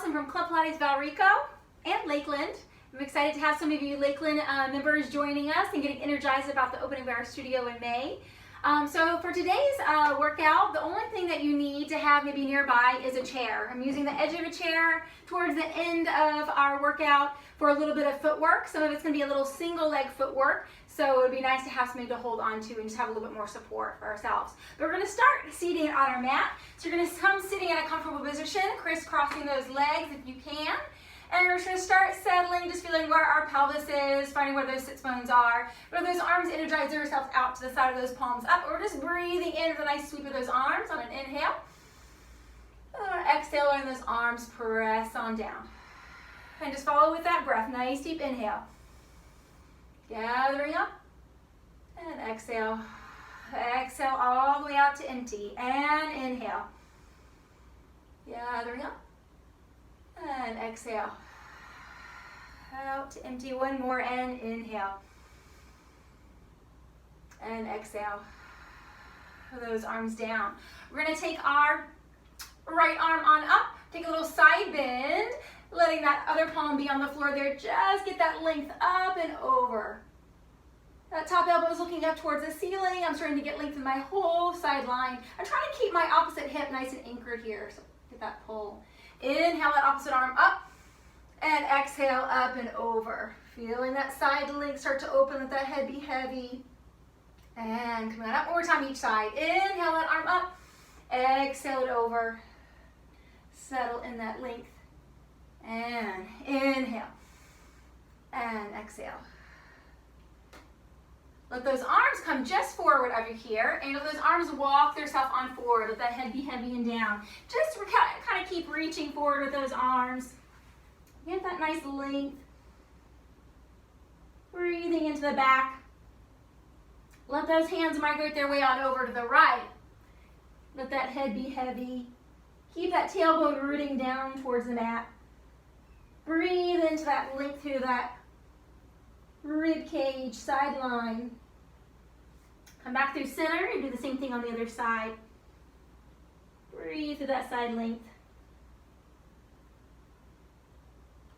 Allison from Club Pilates Valrico and Lakeland. I'm excited to have some of you Lakeland members joining us and getting energized about the opening of our studio in May. So for today's workout, the only thing that you need to have maybe nearby is a chair. I'm using the edge of a chair towards the end of our workout for a little bit of footwork. Some of it's going to be a little single leg footwork, so it would be nice to have something to hold on to and just have a little bit more support for ourselves. But we're going to start seating on our mat. So you're going to come sitting in a comfortable position, crisscrossing those legs if you can. And we're just going to start settling, just feeling where our pelvis is, finding where those sits bones are. Where those arms energize yourself out to the side of those palms up. We're just breathing in with a nice sweep of those arms on an inhale. And on an exhale, letting those arms press on down. And just follow with that breath. Nice deep inhale. Gathering up. And exhale. Exhale all the way out to empty. And inhale. Gathering up. And exhale. Out to empty. One more and inhale. And exhale. Those arms down. We're going to take our right arm on up. Take a little side bend. Letting that other palm be on the floor there. Just get that length up and over. That top elbow is looking up towards the ceiling. I'm starting to get length in my whole side line. I'm trying to keep my opposite hip nice and anchored here. So get that pull. Inhale that opposite arm up. And exhale up and over. Feeling that side leg start to open. Let that head be heavy. And coming on up. One more time each side. Inhale that arm up. Exhale it over. Settle in that length. And inhale. And exhale. Let those arms come just forward over here, and let those arms walk themselves on forward. Let that head be heavy and down. Just kind of keep reaching forward with those arms. Get that nice length. Breathing into the back. Let those hands migrate their way on over to the right. Let that head be heavy. Keep that tailbone rooting down towards the mat. Breathe into that length through that rib cage, side line. Come back through center and do the same thing on the other side. Breathe through that side length.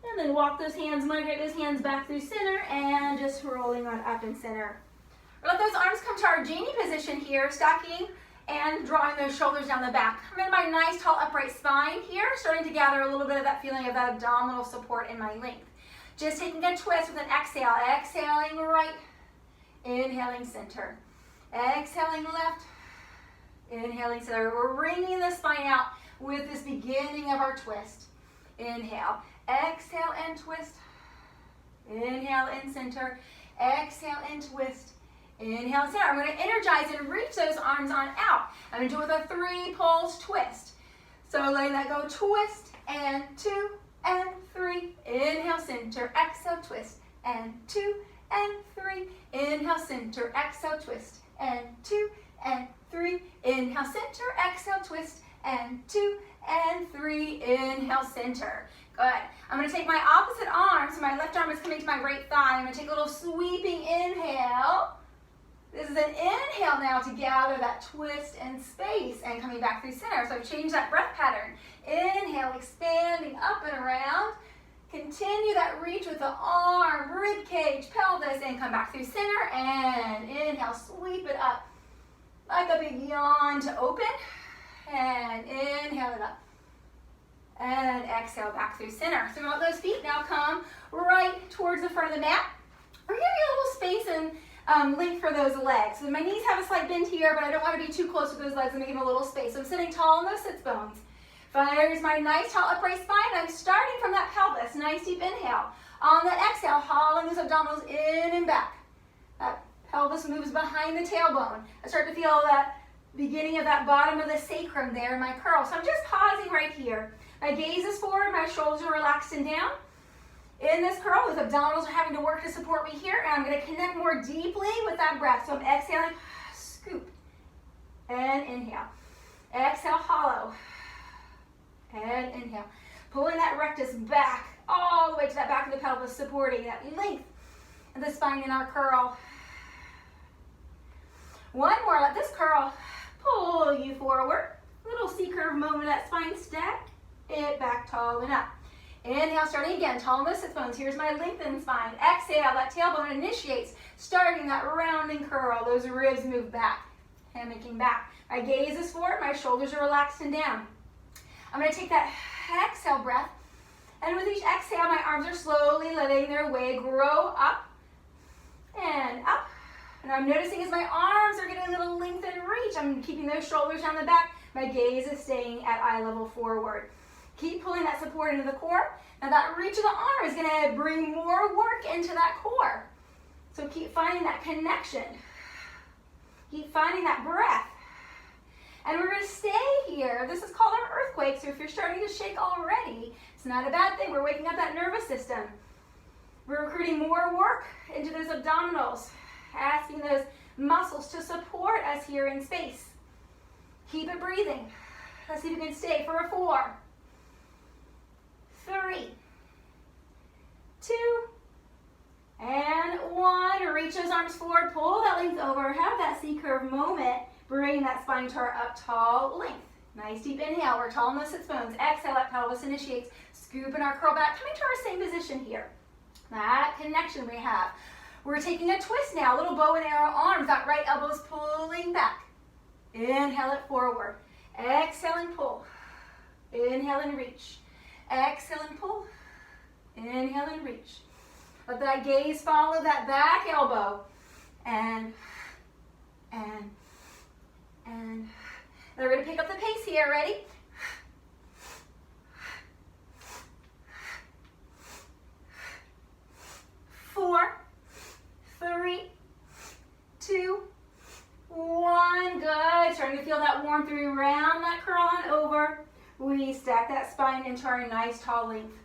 And then walk those hands, migrate those hands back through center and just rolling on up in center. Let those arms come to our genie position here, stacking and drawing those shoulders down the back. I'm in my nice tall upright spine here, starting to gather a little bit of that feeling of that abdominal support in my length. Just taking a twist with an exhale. Exhaling right, inhaling center. Exhaling left, inhaling center. We're wringing the spine out with this beginning of our twist. Inhale, exhale and twist. Inhale in center, exhale and twist. Inhale and center. I'm going to energize and reach those arms on out. I'm going to do it with a 3 pulse twist. So letting that go, twist and 2 and 3. Inhale, center, exhale, twist, and 2 and 3. Inhale, center, exhale, twist, and 2 and 3. Inhale, center, exhale, twist, and 2 and 3. Inhale, center. Good. I'm going to take my opposite arm, so my left arm is coming to my right thigh. I'm going to take a little sweeping inhale. This is an inhale now to gather that twist and space and coming back through center. So I've changed that breath pattern. Inhale, expanding up and around. Continue that reach with the arm, rib cage, pelvis, and come back through center. And inhale, sweep it up like a big yawn to open. And inhale it up. And exhale back through center. So let those feet now come right towards the front of the mat. We're giving you a little space and length for those legs. So my knees have a slight bend here, but I don't want to be too close to those legs. I'm making a little space. So I'm sitting tall on those sits bones. There's my nice tall upright spine. I'm starting from that pelvis. Nice deep inhale. On that exhale, hauling those abdominals in and back. That pelvis moves behind the tailbone. I start to feel that beginning of that bottom of the sacrum there in my curl. So I'm just pausing right here. My gaze is forward. My shoulders are relaxed and down. In this curl, those abdominals are having to work to support me here, and I'm going to connect more deeply with that breath. So I'm exhaling, scoop, and inhale. Exhale, hollow, and inhale. Pulling that rectus back, all the way to that back of the pelvis, supporting that length of the spine in our curl. One more, let this curl pull you forward. Little C-curve moment of that spine stack. It back tall and up. Inhale, starting again, tall in those sit bones. Here's my lengthened spine. Exhale, that tailbone initiates, starting that rounding curl. Those ribs move back, hammocking back. My gaze is forward, my shoulders are relaxed and down. I'm going to take that exhale breath, and with each exhale, my arms are slowly letting their way grow up and up. And I'm noticing as my arms are getting a little length and reach, I'm keeping those shoulders down the back. My gaze is staying at eye level forward. Keep pulling that support into the core. Now that reach of the arm is going to bring more work into that core. So keep finding that connection. Keep finding that breath. And we're going to stay here. This is called an earthquake, so if you're starting to shake already, it's not a bad thing. We're waking up that nervous system. We're recruiting more work into those abdominals, asking those muscles to support us here in space. Keep it breathing. Let's see if we can stay for a 4, 3, 2, and 1. Reach those arms forward, pull that length over, have that C-curve moment, bring that spine to our up tall length. Nice deep inhale, we're tall in those sits bones. Exhale, that pelvis initiates, scooping our curl back, coming to our same position here. That connection we have. We're taking a twist now, a little bow and arrow arms, that right elbow's pulling back. Inhale it forward. Exhale and pull. Inhale and reach. Exhale and pull. Inhale and reach. Let that gaze follow that back elbow. And. Now we're going to pick up the pace here. Ready? Four, 3, 2, 1. Good. Starting to feel that warmth through. Round that curl on over. We stack that spine into our nice tall length.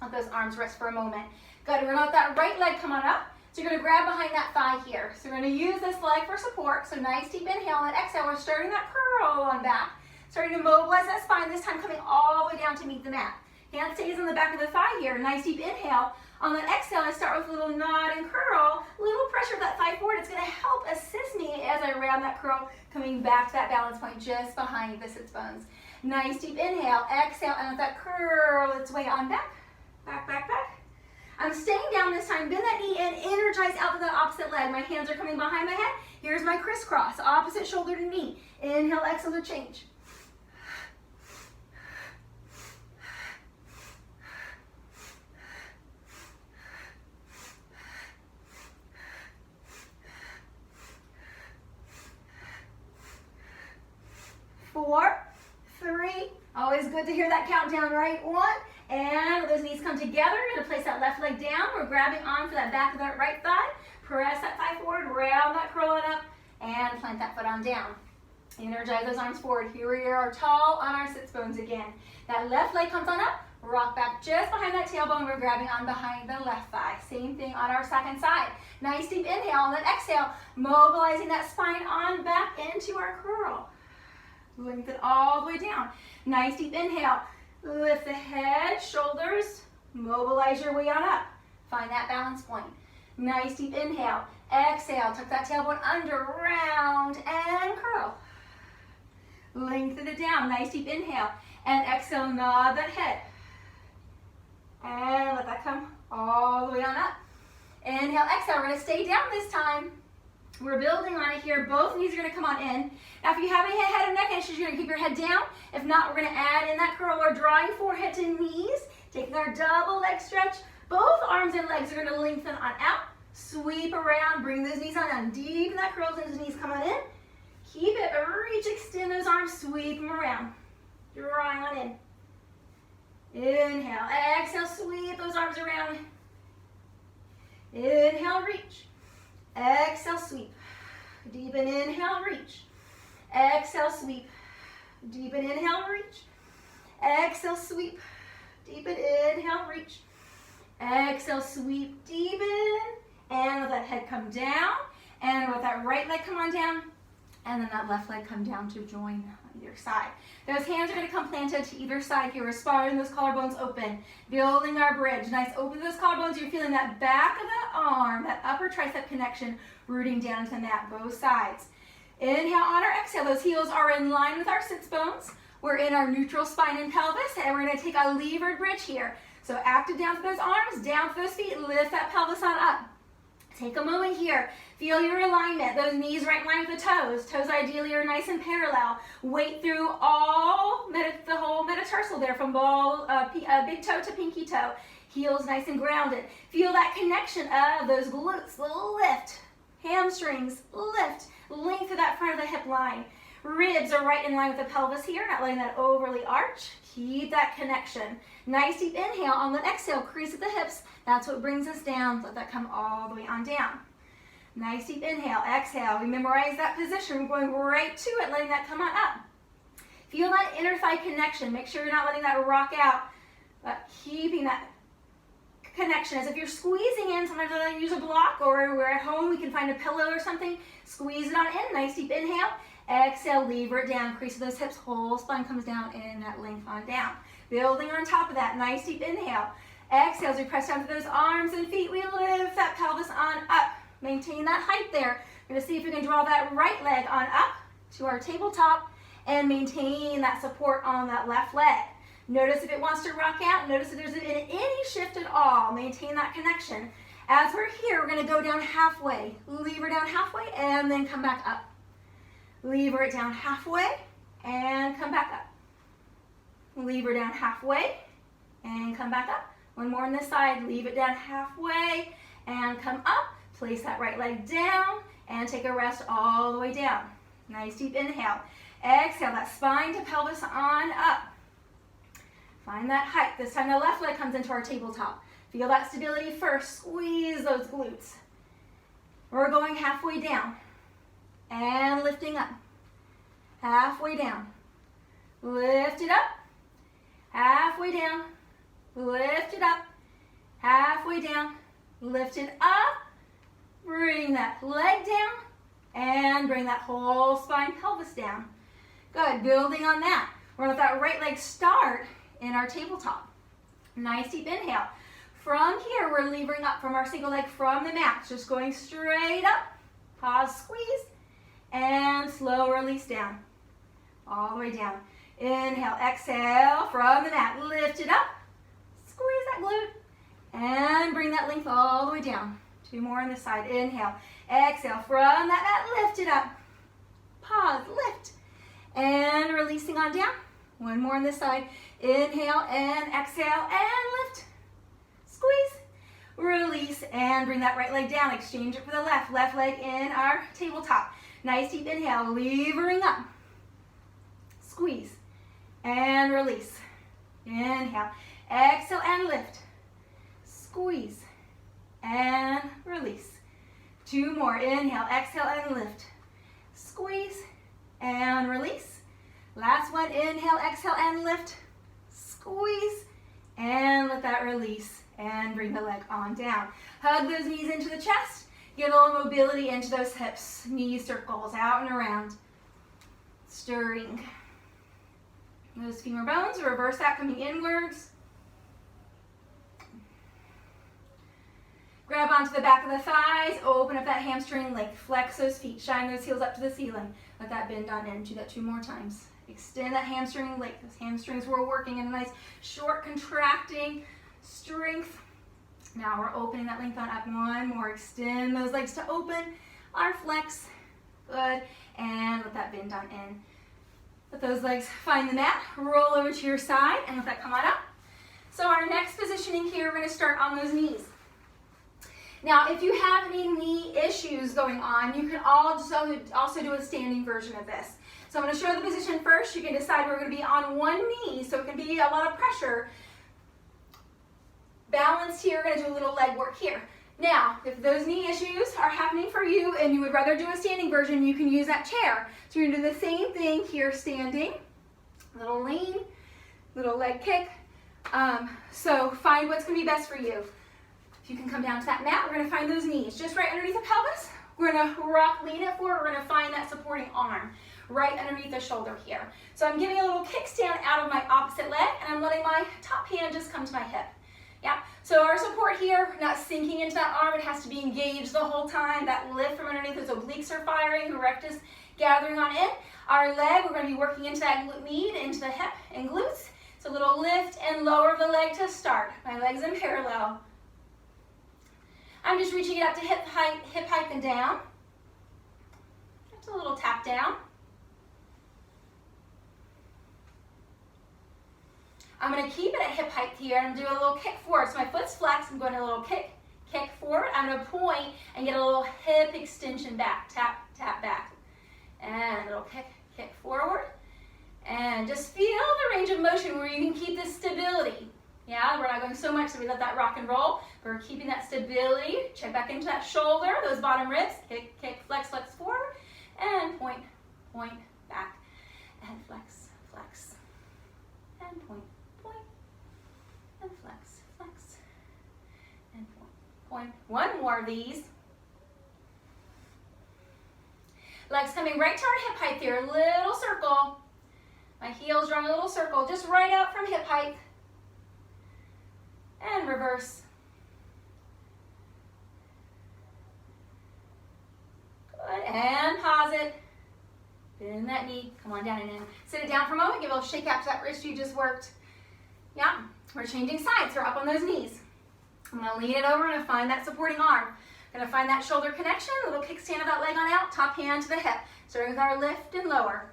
Let those arms rest for a moment. Good. We're going to let that right leg come on up. So you're going to grab behind that thigh here. So we're going to use this leg for support. So nice deep inhale and exhale. We're starting that curl on back. Starting to mobilize that spine. This time coming all the way down to meet the mat. Hand stays on the back of the thigh here. Nice deep inhale. On that exhale, I start with a little nod and curl. A little pressure of that thigh forward. It's going to help assist me as I round that curl, coming back to that balance point just behind the sits bones. Nice deep inhale. Exhale, and let that curl its way on back. Back, back, back. I'm staying down this time. Bend that knee in. Energize out to the opposite leg. My hands are coming behind my head. Here's my crisscross. Opposite shoulder to knee. Inhale, exhale to change. Four, 3. Always good to hear that countdown, right? 1. And those knees come together. We're going to place that left leg down. We're grabbing on for that back of that right thigh. Press that thigh forward, round that curl on up, and plant that foot on down. Energize those arms forward. Here we are tall on our sits bones again. That left leg comes on up. Rock back just behind that tailbone. We're grabbing on behind the left thigh. Same thing on our second side. Nice deep inhale and then exhale. Mobilizing that spine on back into our curl. Lengthen all the way down. Nice deep inhale. Lift the head, shoulders, mobilize your way on up. Find that balance point. Nice deep inhale. Exhale, tuck that tailbone under, round and curl. Lengthen it down. Nice deep inhale. And exhale, nod that head. And let that come all the way on up. Inhale, exhale. We're going to stay down this time. We're building on it here. Both knees are going to come on in. Now, if you have any head and neck issues, you're going to keep your head down. If not, we're going to add in that curl. We're drawing forehead to knees, taking our double leg stretch. Both arms and legs are going to lengthen on out. Sweep around, bring those knees on down. Deepen that curl as those knees come on in. Keep it, reach, extend those arms, sweep them around. Drawing on in. Inhale, exhale, sweep those arms around. Inhale, reach. Exhale, sweep. Deepen, inhale, reach. Exhale, sweep. Deepen, inhale, reach. Exhale, sweep. Deepen, inhale, reach. Exhale, sweep, deepen. And let that head come down. And let that right leg come on down. And then that left leg come down to join on either side. Those hands are going to come planted to either side here. We're spiraling those collarbones open. Building our bridge. Nice, open those collarbones. You're feeling that back of the arm, that upper tricep connection, rooting down to the mat, both sides. Inhale on our exhale. Those heels are in line with our sits bones. We're in our neutral spine and pelvis, and we're going to take a levered bridge here. So active down through those arms, down through those feet, lift that pelvis on up. Take a moment here. Feel your alignment. Those knees right in line with the toes. Toes ideally are nice and parallel. Weight through the whole metatarsal there from big toe to pinky toe. Heels nice and grounded. Feel that connection of those glutes. Lift. Hamstrings, lift. Length through that front of the hip line. Ribs are right in line with the pelvis here, not letting that overly arch. Keep that connection. Nice deep inhale. On the exhale, crease at the hips. That's what brings us down. Let that come all the way on down. Nice deep inhale. Exhale. We memorize that position. We're going right to it, letting that come on up. Feel that inner thigh connection. Make sure you're not letting that rock out, but keeping that connection. As if you're squeezing in, sometimes I use a block, or we're at home, we can find a pillow or something. Squeeze it on in. Nice deep inhale. Exhale, lever it down. Crease of those hips. Whole spine comes down in that length on down. Building on top of that. Nice deep inhale. Exhale as we press down to those arms and feet. We lift that pelvis on up. Maintain that height there. We're going to see if we can draw that right leg on up to our tabletop and maintain that support on that left leg. Notice if it wants to rock out. Notice if there's any shift at all. Maintain that connection. As we're here, we're going to go down halfway. Lever down halfway and then come back up. Lever it down halfway and come back up. Lever down halfway and come back up. One more on this side. Leave it down halfway and come up. Place that right leg down and take a rest all the way down. Nice deep inhale. Exhale, that spine to pelvis on up. Find that height. This time the left leg comes into our tabletop. Feel that stability first. Squeeze those glutes. We're going halfway down and lifting up. Halfway down. Lift it up. Halfway down. Lift it up. Halfway down. Lift it up. Bring that leg down and bring that whole spine pelvis down. Good. Building on that. We're going to let that right leg start in our tabletop. Nice deep inhale. From here, we're levering up from our single leg from the mat. Just going straight up. Pause, squeeze, and slow release down. All the way down. Inhale, exhale from the mat. Lift it up. Squeeze that glute. And bring that length all the way down. Two more on this side. Inhale, exhale from that mat. Lift it up. Pause, lift. And releasing on down. One more on this side. Inhale and exhale and lift. Squeeze, release, and bring that right leg down. Exchange it for the left. Left leg in our tabletop. Nice deep inhale, levering up. Squeeze, and release. Inhale, exhale, and lift. Squeeze, and release. Two more. Inhale, exhale, and lift. Squeeze, and release. Last one. Inhale, exhale, and lift. Squeeze, and let that release. And bring the leg on down. Hug those knees into the chest. Get a little mobility into those hips. Knee circles out and around. Stirring. Those femur bones. Reverse that, coming inwards. Grab onto the back of the thighs. Open up that hamstring length. Flex those feet. Shine those heels up to the ceiling. Let that bend on in. Do that 2 more times. Extend that hamstring length. Those hamstrings were working in a nice short contracting strength. Now we're opening that length on up. One more. Extend those legs to open. Our flex. Good. And let that bend on in. Let those legs find the mat. Roll over to your side and let that come on up. So our next positioning here, we're going to start on those knees. Now, if you have any knee issues going on, you can also do a standing version of this. So I'm going to show the position first. You can decide we're going to be on one knee, so it can be a lot of pressure. Balanced here, we're going to do a little leg work here. Now, if those knee issues are happening for you and you would rather do a standing version, you can use that chair. So you're going to do the same thing here standing. Little lean, little leg kick. So find what's going to be best for you. If you can come down to that mat, we're going to find those knees just right underneath the pelvis. We're going to lean it forward. We're going to find that supporting arm right underneath the shoulder here. So I'm giving a little kickstand out of my opposite leg, and I'm letting my top hand just come to my hip. Yeah, so our support here, not sinking into that arm, it has to be engaged the whole time. That lift from underneath, those obliques are firing, rectus gathering on in. Our leg, we're going to be working into that glute med, into the hip and glutes. So a little lift and lower of the leg leg to start. My legs in parallel. I'm just reaching it up to hip height and down. Just a little tap down. I'm going to keep it at hip height here and do a little kick forward. So my foot's flexed. I'm going a little kick forward. I'm going to point and get a little hip extension back. Tap, tap back. And a little kick forward. And just feel the range of motion where you can keep this stability. Yeah, we're not going so much so we let that rock and roll. We're keeping that stability. Check back into that shoulder, those bottom ribs. Kick, flex forward. And point, back. And flex, and point, and flex, and point. One more of these. Legs coming right to our hip height there, little circle. My heels drawing a little circle, just right out from hip height. And reverse. Good, and pause it. Bend that knee, come on down and in. Sit it down for a moment, give a little shake out to that wrist you just worked. Yeah, we're changing sides, so we're up on those knees. I'm gonna lean it over and find that supporting arm. Gonna find that shoulder connection, a little kickstand of that leg on out, top hand to the hip. Starting with our lift and lower.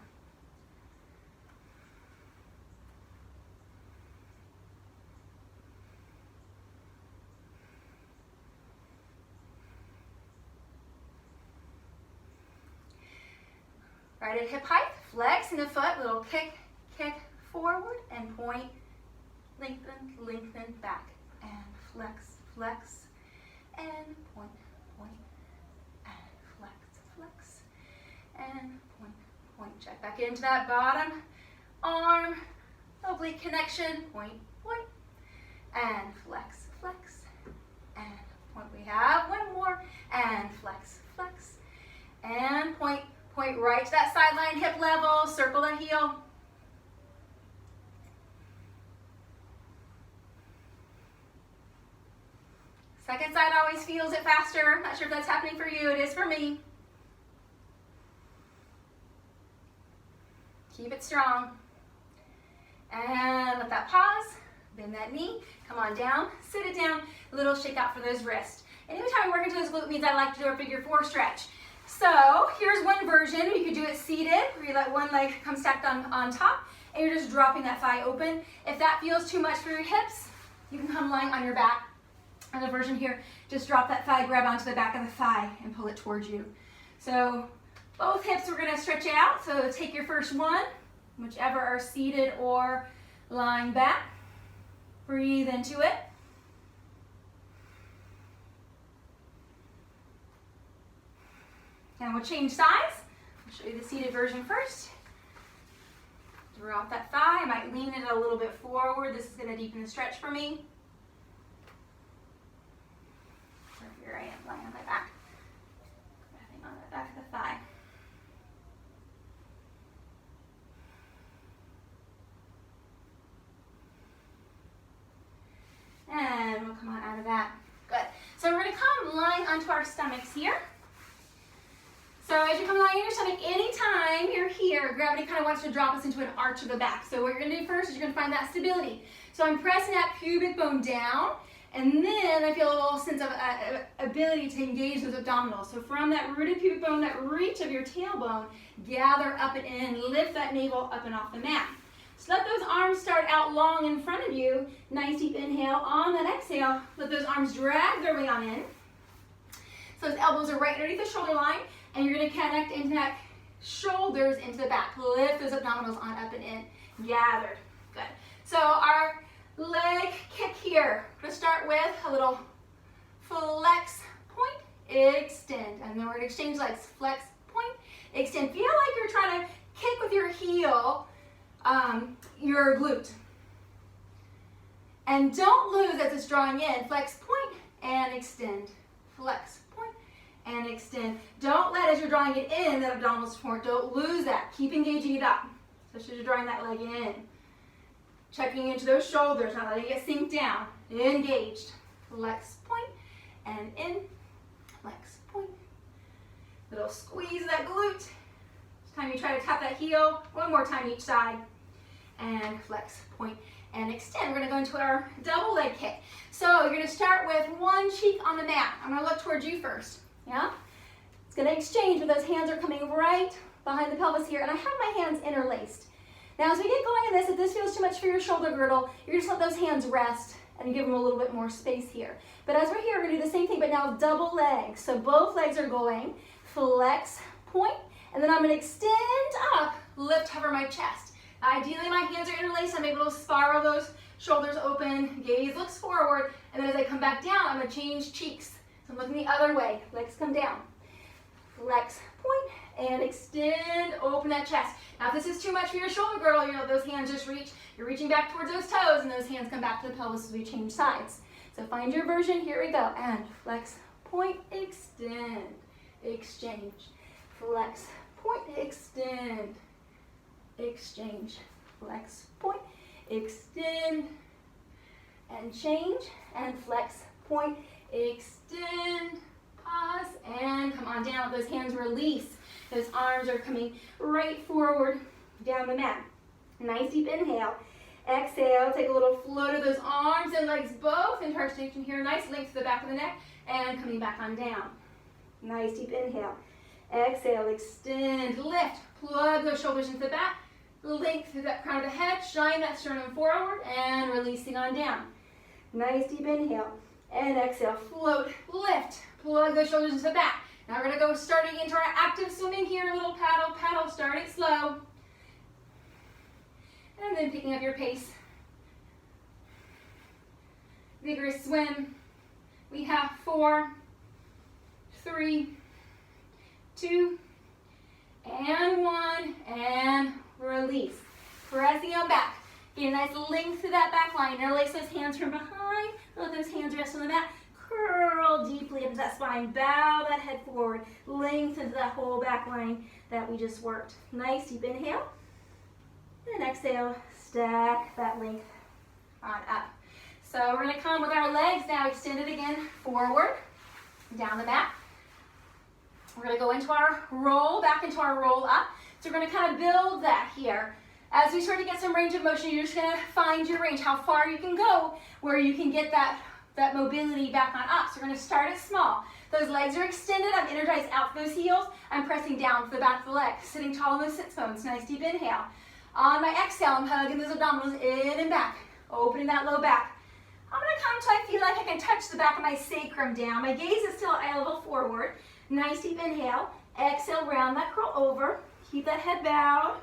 Right at hip height, flex in the foot, little kick forward and point, lengthen back, and flex, and point, and flex, and point. Check back into that bottom arm, oblique connection, point, and flex, and point. We have one more, and flex, and point. Point right to that sideline, hip level, circle the heel. Second side always feels it faster. Not sure if that's happening for you. It is for me. Keep it strong. And let that pause. Bend that knee. Come on down. Sit it down. A little shake out for those wrists. And anytime we work into those glute means I like to do a figure 4 stretch. So here's one version. You could do it seated, where you let one leg come stacked on top, and you're just dropping that thigh open. If that feels too much for your hips, you can come lying on your back. And the version here, just drop that thigh, grab onto the back of the thigh, and pull it towards you. So both hips we're going to stretch out. So take your first one, whichever are seated or lying back. Breathe into it. And we'll change sides. I'll show you the seated version first. Drop that thigh. I might lean it a little bit forward. This is going to deepen the stretch for me. So here I am, lying on my back. Grabbing on the back of the thigh. And we'll come on out of that. Good. So we're going to come lying onto our stomachs here. So as you come lying on your stomach, anytime you're here, gravity kind of wants to drop us into an arch of the back. So what you're going to do first is you're going to find that stability. So I'm pressing that pubic bone down, and then I feel a little sense of ability to engage those abdominals. So from that rooted pubic bone, that reach of your tailbone, gather up and in, lift that navel up and off the mat. So let those arms start out long in front of you. Nice deep inhale. On that exhale, let those arms drag their way on in. So those elbows are right underneath the shoulder line. And you're going to connect into that shoulders into the back. Lift those abdominals on up and in. Gathered. Good. So our leg kick here. We're going to start with a little flex, point, extend. And then we're going to exchange legs. Flex, point, extend. Feel like you're trying to kick with your heel your glute. And don't lose as it's drawing in. Flex, point, and extend. Flex, point, and extend. Don't let, as you're drawing it in, that abdominal support, don't lose that. Keep engaging it up, especially as you're drawing that leg in. Checking into those shoulders, not letting it sink down. Engaged. Flex, point, and in. Flex, point. Little squeeze of that glute. Each time you try to tap that heel, one more time each side. and flex, point, and extend. We're gonna go into our double leg kick. So you're gonna start with one cheek on the mat. I'm gonna look towards you first, yeah? It's gonna exchange, but those hands are coming right behind the pelvis here, and I have my hands interlaced. Now as we get going in this, if this feels too much for your shoulder girdle, you're just let those hands rest and give them a little bit more space here. But as we're here, we're gonna do the same thing, but now with double legs. So both legs are going, flex, point, and then I'm gonna extend up, lift, hover my chest. Ideally, my hands are interlaced. I'm able to spiral those shoulders open, gaze looks forward, and then as I come back down, I'm gonna change cheeks. So I'm looking the other way, legs come down. Flex, point, and extend, open that chest. Now if this is too much for your shoulder girdle, you know, those hands just reach, you're reaching back towards those toes, and those hands come back to the pelvis as we change sides. So find your version, here we go, and flex, point, extend, exchange, flex, point, extend, exchange, flex, point, extend, and change, and flex, point, extend, pause, and come on down. Those hands release. Those arms are coming right forward down the mat. Nice deep inhale. Exhale, take a little float of those arms and legs both into our extension here. Nice length to the back of the neck, and coming back on down. Nice deep inhale. Exhale, extend, lift, plug those shoulders into the back, length through that crown of the head, shine that sternum forward, and releasing on down. Nice deep inhale, and exhale, float, lift, plug those shoulders into the back. Now we're gonna go starting into our active swimming here, little paddle, paddle, starting slow. And then picking up your pace. Vigorous swim. We have 4, 3, 2, and 1, and release. Pressing on back. Get a nice length to that back line. Interlace those hands from behind. Let those hands rest on the mat. Curl deeply into that spine. Bow that head forward. Length into that whole back line that we just worked. Nice deep inhale. And exhale, stack that length on up. So we're gonna come with our legs now extended again, forward, down the mat. We're gonna go into our roll, back into our roll up. So we're gonna kind of build that here. As we start to get some range of motion, you're just gonna find your range, how far you can go, where you can get that mobility back on up. So we're gonna start it small. Those legs are extended, I'm energized out through those heels. I'm pressing down for the back of the leg, sitting tall in those sit bones. Nice deep inhale. On my exhale, I'm hugging those abdominals in and back, opening that low back. I'm gonna come till I feel like I can touch the back of my sacrum down. My gaze is still at eye level forward. Nice deep inhale. Exhale, round that curl over. Keep that head bowed.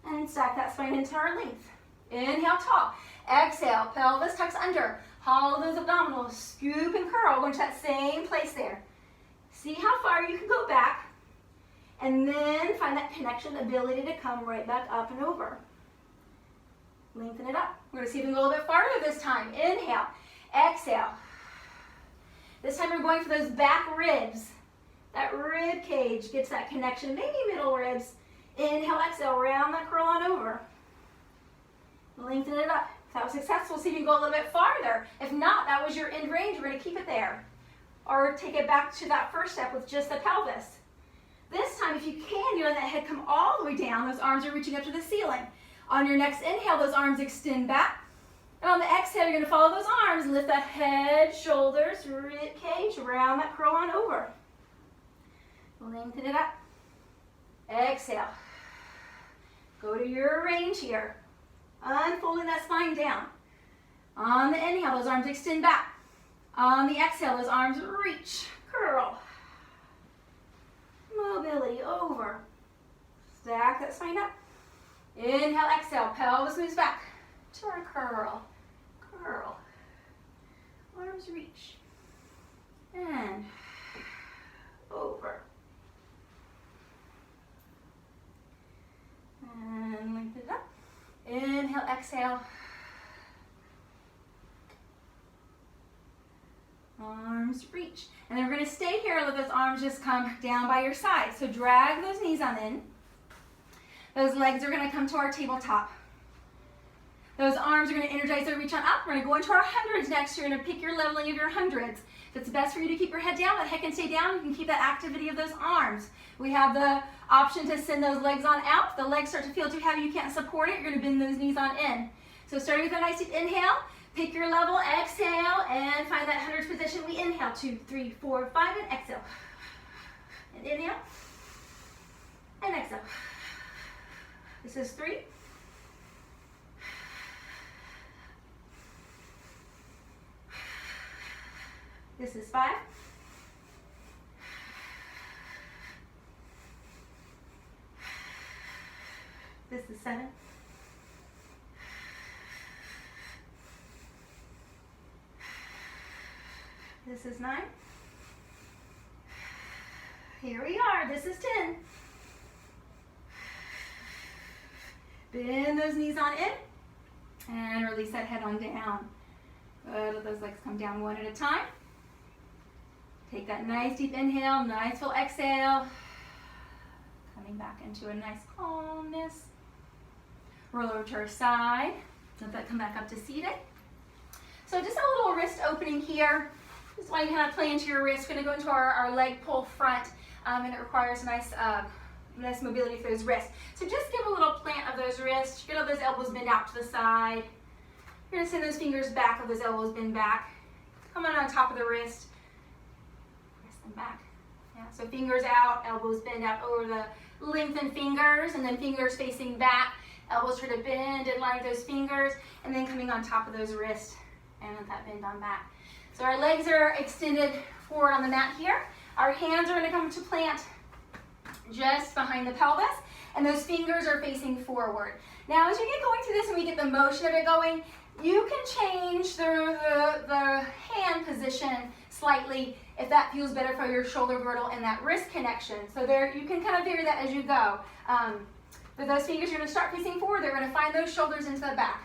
And stack that spine into our length. Inhale, tall. Exhale, pelvis tucks under. Hollow those abdominals, scoop and curl. Go into that same place there. See how far you can go back. And then find that connection, ability to come right back up and over. Lengthen it up. We're gonna see if we can go a little bit farther this time. Inhale, exhale. This time we're going for those back ribs. That rib cage gets that connection, maybe middle ribs. Inhale, exhale, round that curl on over. Lengthen it up. If that was successful, see if you can go a little bit farther. If not, that was your end range, we're gonna keep it there. Or take it back to that first step with just the pelvis. This time, if you can, you let that head come all the way down. Those arms are reaching up to the ceiling. On your next inhale, those arms extend back. And on the exhale, you're gonna follow those arms, lift that head, shoulders, rib cage, round that curl on over. Lengthen it up. Exhale. Go to your range here. Unfolding that spine down. On the inhale, those arms extend back. On the exhale, those arms reach, curl. Mobility over. Stack that spine up. Inhale, exhale, pelvis moves back to our curl. Curl. Arms reach. And over. And lengthen it up. Inhale, exhale. Arms reach. And then we're going to stay here and let those arms just come down by your side. So drag those knees on in. Those legs are going to come to our tabletop. Those arms are going to energize their reach on up. We're going to go into our hundreds next. You're going to pick your leveling of your hundreds. If it's best for you to keep your head down, the head can stay down. You can keep that activity of those arms. We have the option to send those legs on out. If the legs start to feel too heavy, you can't support it, you're going to bend those knees on in. So starting with a nice deep inhale, pick your level, exhale, and find that hundreds position. We inhale, 2, 3, 4, 5, and exhale. And inhale, and exhale. This is 3. This is 5. This is 7. This is 9. Here we are. This is 10. Bend those knees on in and release that head on down. Good. Let those legs come down one at a time. Take that nice deep inhale, nice full exhale. Coming back into a nice calmness. Roll over to our side. Let that come back up to seated. So just a little wrist opening here. This is why you kind of play into your wrist. We're going to go into our leg pull front, and it requires nice mobility for those wrists. So just give a little plant of those wrists. Get all those elbows bend out to the side. You're going to send those fingers back, of those elbows bend back. Come on top of the wrist. Press them back. Yeah, so fingers out, elbows bend out over the lengthened fingers, and then fingers facing back. Elbows try to bend in line with those fingers, and then coming on top of those wrists, and let that bend on back. So our legs are extended forward on the mat here. Our hands are going to come to plant just behind the pelvis, and those fingers are facing forward. Now, as we get going through this and we get the motion of it going, you can change the hand position slightly if that feels better for your shoulder girdle and that wrist connection. So there, you can kind of vary that as you go. But those fingers are going to start facing forward. They're going to find those shoulders into the back.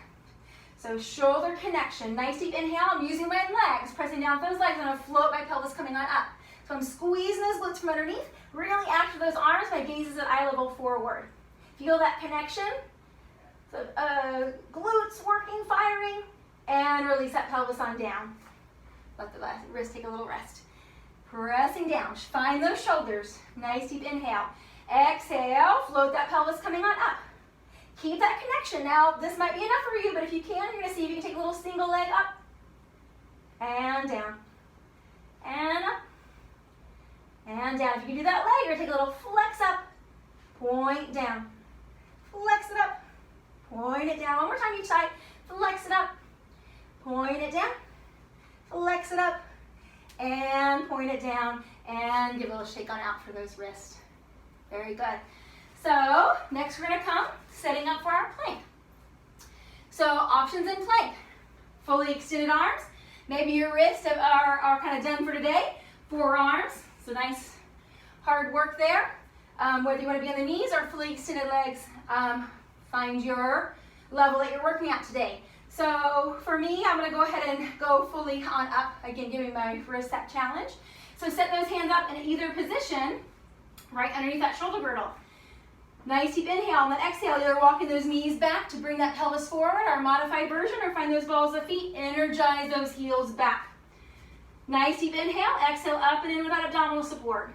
So shoulder connection. Nice deep inhale. I'm using my legs, pressing down those legs. I'm going to float my pelvis coming on up. So I'm squeezing those glutes from underneath. Really active those arms. My gaze is at eye level forward. Feel that connection. So glutes working, firing, and release that pelvis on down. Let the wrist take a little rest. Pressing down. Find those shoulders. Nice deep inhale. Exhale. Float that pelvis coming on up. Keep that connection. Now, this might be enough for you, but if you can, you're going to see if you can take a little single leg up and down and up and down. If you can do that leg, you're going to take a little flex up, point down, flex it up, point it down. One more time each side. Flex it up, point it down, flex it up, and point it down, and give a little shake on out for those wrists. Very good. So next we're going to come setting up for our plank. So options in plank. Fully extended arms. Maybe your wrists are kind of done for today. Forearms. So nice hard work there. Whether you want to be on the knees or fully extended legs, find your level that you're working at today. So for me, I'm going to go ahead and go fully on up. Again, giving my wrist that challenge. So set those hands up in either position, right underneath that shoulder girdle. Nice deep inhale, and then exhale, either walking those knees back to bring that pelvis forward, our modified version, or find those balls of feet, energize those heels back. Nice deep inhale, exhale up and in with that abdominal support.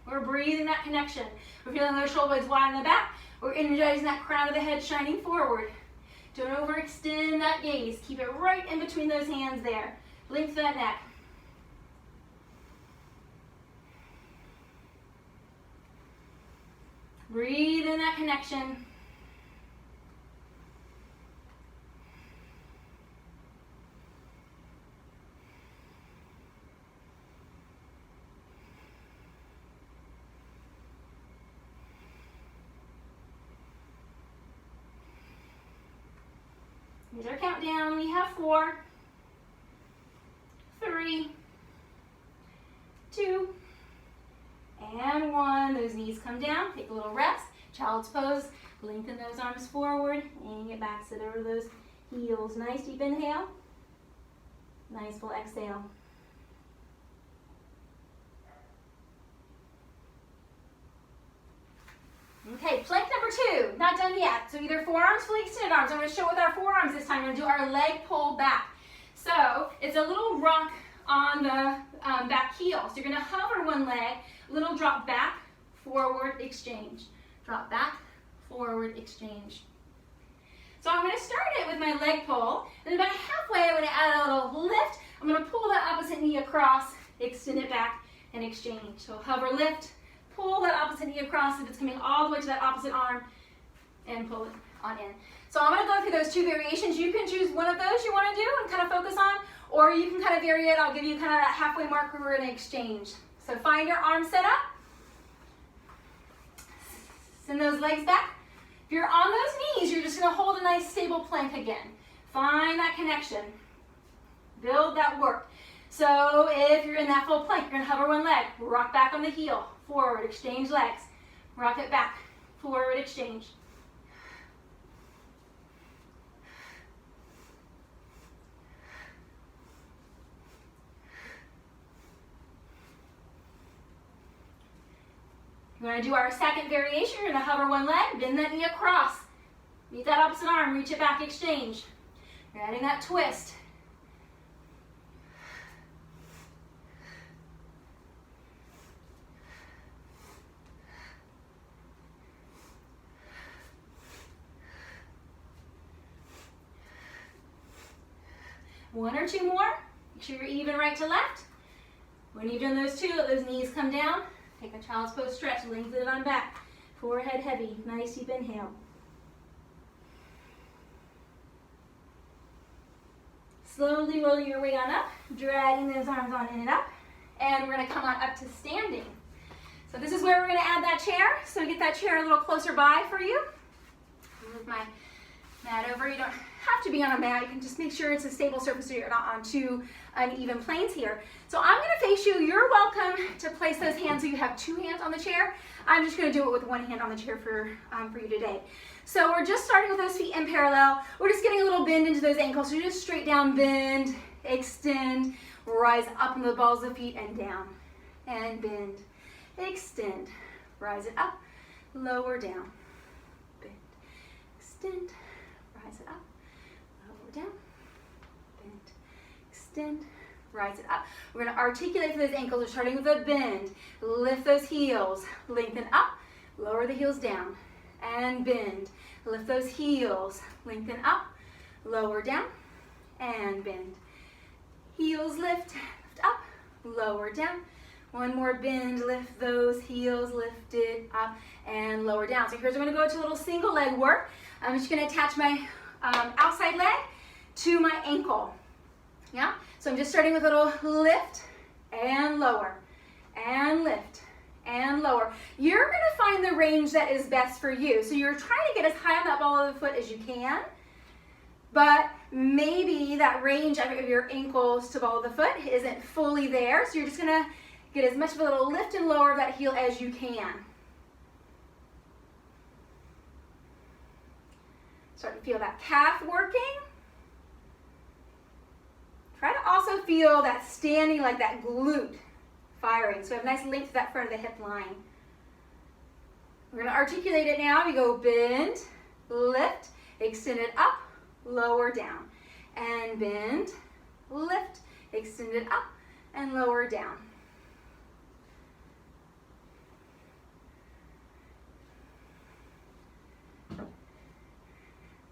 We're breathing that connection. We're feeling those shoulder blades wide in the back. We're energizing that crown of the head shining forward. Don't overextend that gaze. Keep it right in between those hands there. Lengthen that neck. Breathe in that connection. Here's our countdown. We have 4, 3, 2, and 1. Those knees come down. Take a little rest. Child's pose. Lengthen those arms forward and get back. Sit over those heels. Nice deep inhale. Nice full exhale. Okay, plank number number 2, not done yet. So either forearms, fully extended arms. I'm going to show with our forearms this time. We're going to do our leg pull back. So it's a little rock on the back heel. So you're going to hover one leg, little drop back, forward, exchange. Drop back, forward, exchange. So I'm going to start it with my leg pull. And about halfway, I'm going to add a little lift. I'm going to pull that opposite knee across, extend it back, and exchange. So hover, lift, pull that opposite knee across if it's coming all the way to that opposite arm, and pull it on in. So I'm going to go through those 2 variations. You can choose one of those you want to do and kind of focus on, or you can kind of vary it. I'll give you kind of that halfway mark where we're going to exchange. So find your arm set up. Send those legs back. If you're on those knees, you're just going to hold a nice stable plank again. Find that connection. Build that work. So if you're in that full plank, you're going to hover one leg, rock back on the heel, forward, exchange legs, rock it back, forward, exchange. We're going to do our second variation. You're going to hover one leg, bend that knee across, meet that opposite arm, reach it back, exchange. You're adding that twist. One or 2 more. Make sure you're even right to left. When you've done those 2, let those knees come down. Take a child's pose stretch, lengthen it on back. Forehead heavy, nice deep inhale. Slowly rolling your weight on up, dragging those arms on in and up. And we're going to come on up to standing. So this is where we're going to add that chair. So get that chair a little closer by for you. Move my mat over. You don't have to be on a mat. You can just make sure it's a stable surface so you're not on 2 uneven planes here. So I'm going to face you. You're welcome to place those hands so you have 2 hands on the chair. I'm just going to do it with 1 hand on the chair for you today. So we're just starting with those feet in parallel. We're just getting a little bend into those ankles. So you just straight down, bend, extend, rise up into the balls of feet and down. And bend, extend, rise it up, lower down, bend, extend, rise it up, lower down, bend, extend, rise it up. We're going to articulate through those ankles. We're starting with a bend. Lift those heels, lengthen up, lower the heels down, and bend. Lift those heels, lengthen up, lower down, and bend. Heels lift up, lower down. One more bend, lift those heels, lift it up, and lower down. So here's where I'm going to go to a little single leg work. I'm just going to attach my outside leg to my ankle. Yeah? So I'm just starting with a little lift and lower, and lift and lower. You're going to find the range that is best for you. So you're trying to get as high on that ball of the foot as you can, but maybe that range of your ankles to ball of the foot isn't fully there. So you're just going to get as much of a little lift and lower of that heel as you can. Start to feel that calf working. Try to also feel that standing, like that glute firing. So we have a nice length to that front of the hip line. We're going to articulate it now. We go bend, lift, extend it up, lower down. And bend, lift, extend it up, and lower down.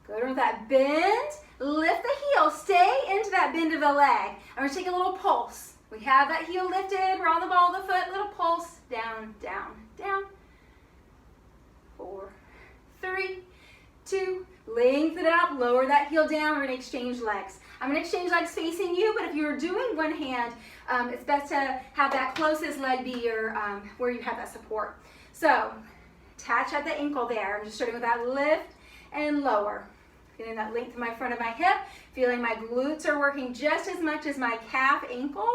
Go to that bend, lift the heel, stay into that bend of the leg. I'm going to take a little pulse. We have that heel lifted, we're on the ball of the foot, little pulse, down, down, down. 4, 3, 2, lengthen it up, lower that heel down, we're going to exchange legs. I'm going to exchange legs facing you, but if you're doing one hand, it's best to have that closest leg be your, where you have that support. So, attach at the ankle there. I'm just starting with that lift and lower. Feeling that length in my front of my hip, feeling my glutes are working just as much as my calf ankle.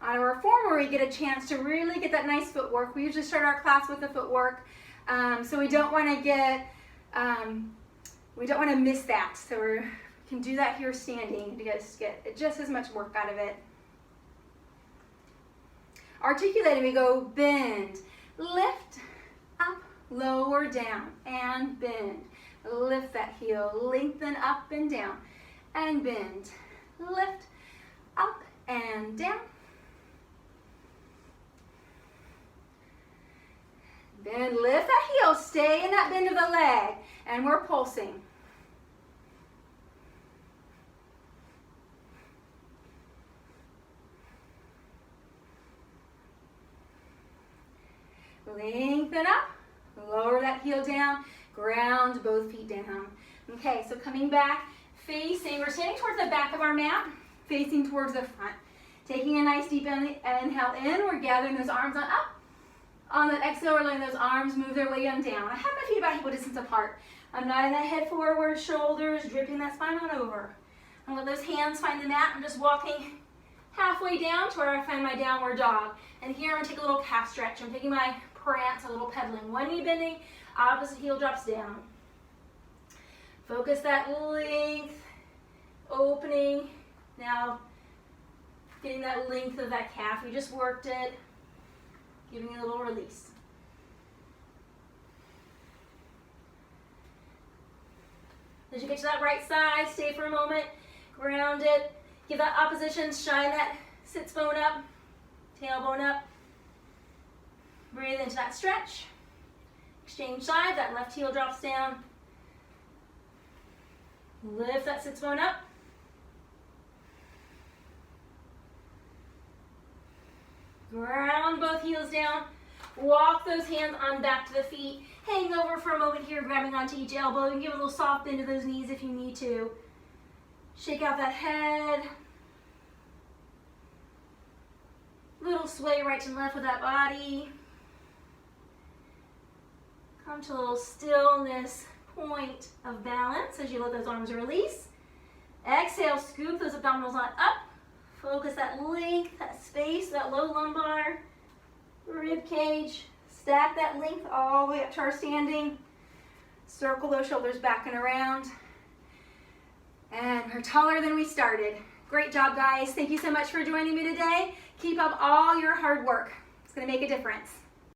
On our form where we get a chance to really get that nice footwork, we usually start our class with the footwork, so we don't want to get We don't want to miss that, so we can do that here standing to get just as much work out of it. Articulating, we go bend, lift, up, lower, down, and bend. Lift that heel, lengthen up and down, and bend. Lift, up, and down. Then lift that heel, stay in that bend of the leg, and we're pulsing. Lengthen up, lower that heel down, ground both feet down. Okay, so coming back, facing, we're standing towards the back of our mat, facing towards the front. Taking a nice deep inhale in, we're gathering those arms on up. On that exhale, we're letting those arms move their way on down. I have my feet about hip distance apart. I'm nodding that head forward, shoulders, dripping that spine on over. I'm gonna let those hands find the mat. I'm just walking halfway down to where I find my downward dog. And here I'm gonna take a little calf stretch. I'm taking my prance, a little pedaling. One knee bending, opposite heel drops down. Focus that length, opening. Now, getting that length of that calf. We just worked it. Giving it a little release. As you get to that right side, stay for a moment, ground it, give that opposition, shine that sits bone up, tailbone up. Breathe into that stretch. Exchange sides, that left heel drops down. Lift that sits bone up. Ground both heels down. Walk those hands on back to the feet. Hang over for a moment here, grabbing onto each elbow. You can give a little soft bend to those knees if you need to. Shake out that head. Little sway right and left with that body. Come to a little stillness point of balance as you let those arms release. Exhale, scoop those abdominals on up. Focus that length, that space, that low lumbar, rib cage. Stack that length all the way up to our standing. Circle those shoulders back and around. And we're taller than we started. Great job, guys. Thank you so much for joining me today. Keep up all your hard work. It's going to make a difference.